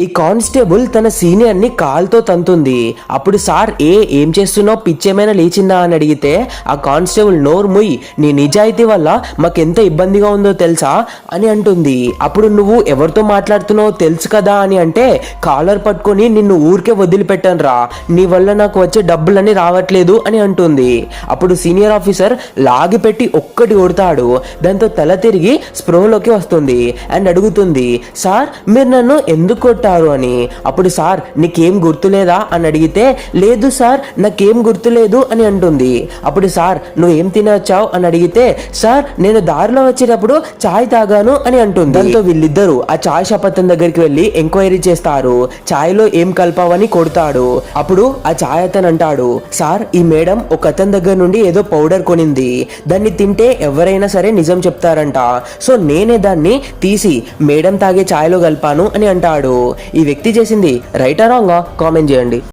ఈ కానిస్టేబుల్ తన సీనియర్ ని కాల్తో తంతుంది. అప్పుడు సార్ ఏం చేస్తున్నావు, పిచ్చేమైనా లేచిందా అని అడిగితే ఆ కానిస్టేబుల్ నోరు ముయ్, నీ నిజాయితీ వల్ల మాకెంత ఇబ్బందిగా ఉందో తెలుసా అని అంటుంది. అప్పుడు నువ్వు ఎవరితో మాట్లాడుతున్నావో తెలుసు కదా అని అంటే కాలర్ పట్టుకొని నిన్ను ఊరికే వదిలిపెట్టాను రా, నీ వల్ల నాకు వచ్చే డబ్బులన్నీ రావట్లేదు అని అంటుంది. అప్పుడు సీనియర్ ఆఫీసర్ లాగి పెట్టి ఒక్కటి కొడతాడు. దాంతో తల తిరిగి స్ప్రోలోకి వస్తుంది అండ్ అడుగుతుంది, సార్ మీరు నన్ను ఎందుకు కొట్టారు అని. అప్పుడు సార్ నీకేం గుర్తులేదా అని అడిగితే లేదు సార్ నాకేం గుర్తులేదు అని అంటుంది. అప్పుడు సార్ నువ్వేం తినొచ్చావు అని అడిగితే సార్ నేను దారిలో వచ్చేటప్పుడు చాయ్ తాగాను అని అంటుంది. దాంతో వీళ్ళిద్దరూ ఆ చాయ్ షాప్ అతని దగ్గరికి వెళ్ళి ఎంక్వైరీ చేస్తారు. చాయ్లో ఏం కలపావని కొడతాడు. అప్పుడు ఆ చాయ్ అతను అంటాడు, సార్ ఈ మేడం ఒక అతని దగ్గర నుండి ఏదో పౌడర్ కొనింది, దాన్ని తింటే ఎవరైనా సరే నిజం చెప్తారంట, సో నేనే దాన్ని తీసి మేడం తాగే చాయ్లో కలిపాను అని అంటాడు. ఈ వ్యక్తి చేసింది రైటా రాంగా కామెంట్ చేయండి.